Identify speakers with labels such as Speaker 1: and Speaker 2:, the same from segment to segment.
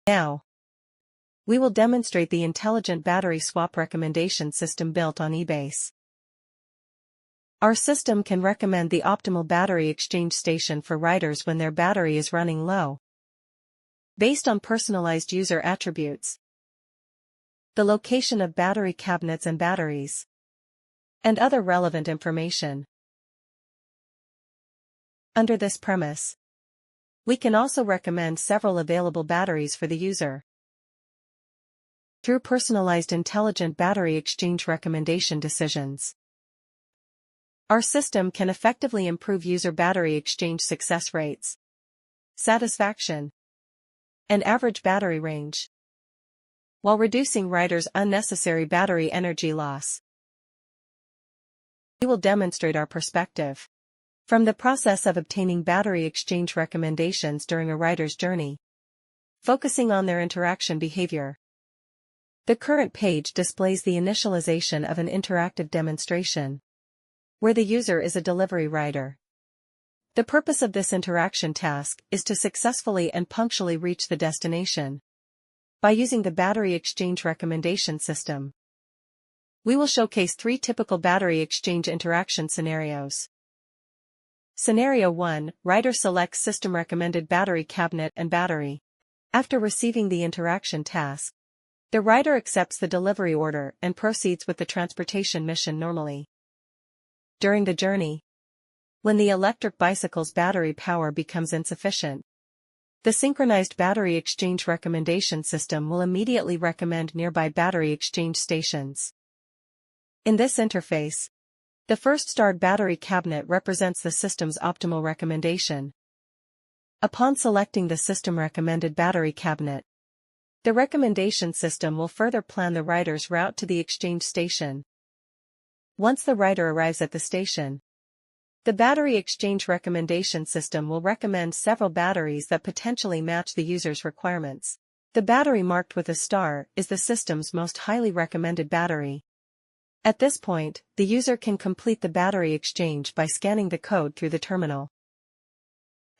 Speaker 1: Now, we will demonstrate the intelligent battery swap recommendation system built on eBASE. Our system can recommend the optimal battery exchange station for riders when their battery is running low, based on personalized user attributes, the location of battery cabinets and batteries, and other relevant information. Under this premise, we can also recommend several available batteries for the user. Through personalized intelligent battery exchange recommendation decisions, our system can effectively improve user battery exchange success rates, satisfaction, and average battery range, while reducing riders' unnecessary battery energy loss. We will demonstrate our perspective from the process of obtaining battery exchange recommendations during a rider's journey, focusing on their interaction behavior. The current page displays the initialization of an interactive demonstration, where the user is a delivery rider. The purpose of this interaction task is to successfully and punctually reach the destination by using the battery exchange recommendation system. We will showcase 3 typical battery exchange interaction scenarios. Scenario 1, rider selects system recommended battery cabinet and battery. After receiving the interaction task, the rider accepts the delivery order and proceeds with the transportation mission normally. During the journey, when the electric bicycle's battery power becomes insufficient, the synchronized battery exchange recommendation system will immediately recommend nearby battery exchange stations. In this interface, the first starred battery cabinet represents the system's optimal recommendation. Upon selecting the system recommended battery cabinet, the recommendation system will further plan the rider's route to the exchange station. Once the rider arrives at the station, the battery exchange recommendation system will recommend several batteries that potentially match the user's requirements. The battery marked with a star is the system's most highly recommended battery. At this point, the user can complete the battery exchange by scanning the code through the terminal.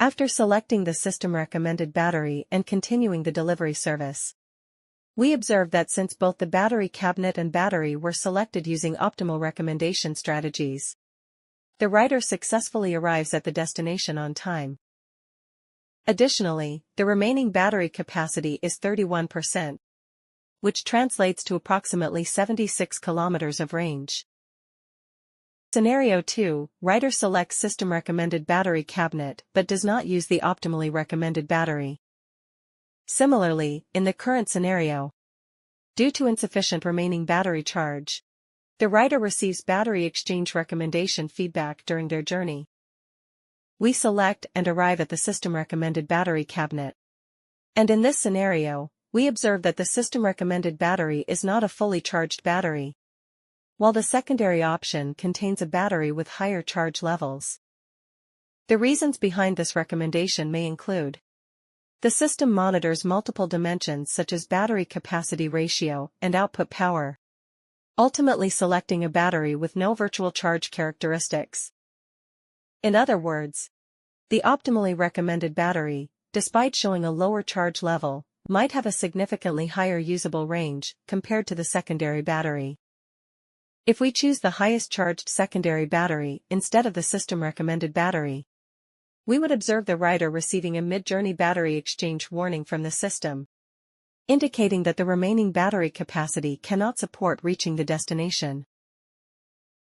Speaker 1: After selecting the system recommended battery and continuing the delivery service, we observe that since both the battery cabinet and battery were selected using optimal recommendation strategies, the rider successfully arrives at the destination on time. Additionally, the remaining battery capacity is 31%, which translates to approximately 76 kilometers of range. Scenario 2, rider selects system recommended battery cabinet but does not use the optimally recommended battery. Similarly, in the current scenario, due to insufficient remaining battery charge, the rider receives battery exchange recommendation feedback during their journey. We select and arrive at the system recommended battery cabinet. And in this scenario, we observe that the system recommended battery is not a fully charged battery, while the secondary option contains a battery with higher charge levels. The reasons behind this recommendation may include: the system monitors multiple dimensions such as battery capacity ratio and output power, ultimately selecting a battery with no virtual charge characteristics. In other words, the optimally recommended battery, despite showing a lower charge level, might have a significantly higher usable range compared to the secondary battery. If we choose the highest charged secondary battery instead of the system recommended battery, we would observe the rider receiving a mid-journey battery exchange warning from the system, indicating that the remaining battery capacity cannot support reaching the destination.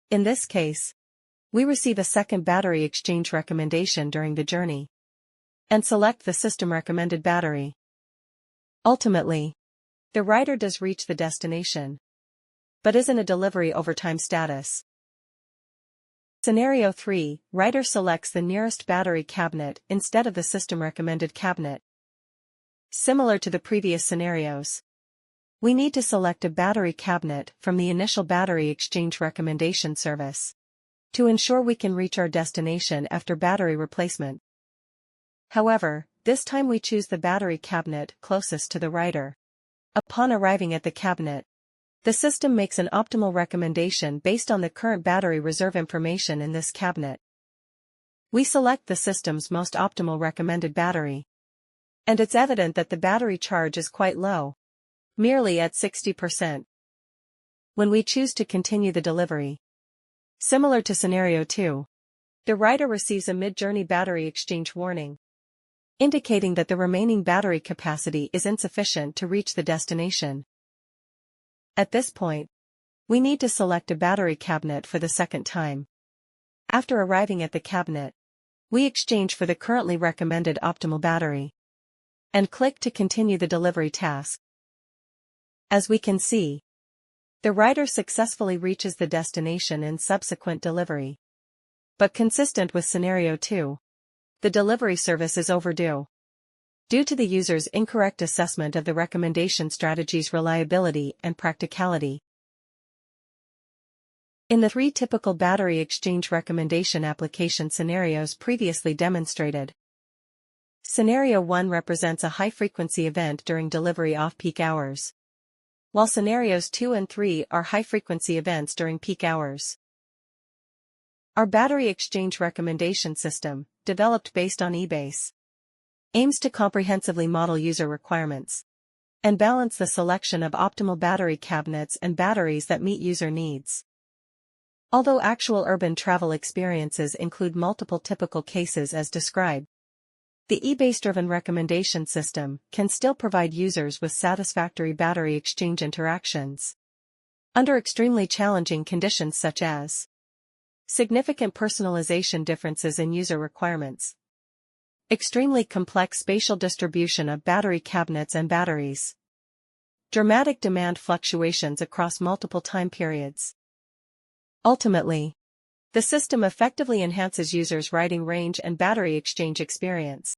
Speaker 1: In this case, we receive a second battery exchange recommendation during the journey, and select the system recommended battery. Ultimately, the rider does reach the destination, but is in a delivery overtime status. Scenario 3, rider selects the nearest battery cabinet instead of the system recommended cabinet. Similar to the previous scenarios, we need to select a battery cabinet from the initial battery exchange recommendation service to ensure we can reach our destination after battery replacement. However, this time we choose the battery cabinet closest to the rider. Upon arriving at the cabinet, the system makes an optimal recommendation based on the current battery reserve information in this cabinet. We select the system's most optimal recommended battery. And it's evident that the battery charge is quite low, merely at 60%. When we choose to continue the delivery, similar to scenario 2, the rider receives a mid-journey battery exchange warning, indicating that the remaining battery capacity is insufficient to reach the destination. At this point, we need to select a battery cabinet for the second time. After arriving at the cabinet, we exchange for the currently recommended optimal battery and click to continue the delivery task. As we can see, the rider successfully reaches the destination in subsequent delivery. But consistent with scenario 2, the delivery service is overdue, due to the user's incorrect assessment of the recommendation strategy's reliability and practicality. In the 3 typical battery exchange recommendation application scenarios previously demonstrated, Scenario 1 represents a high-frequency event during delivery off-peak hours, while scenarios 2 and 3 are high-frequency events during peak hours. Our battery exchange recommendation system, developed based on eBASE, aims to comprehensively model user requirements and balance the selection of optimal battery cabinets and batteries that meet user needs. Although actual urban travel experiences include multiple typical cases as described, the eBASE-driven recommendation system can still provide users with satisfactory battery exchange interactions under extremely challenging conditions such as significant personalization differences in user requirements, extremely complex spatial distribution of battery cabinets and batteries, dramatic demand fluctuations across multiple time periods. Ultimately, the system effectively enhances users' riding range and battery exchange experience.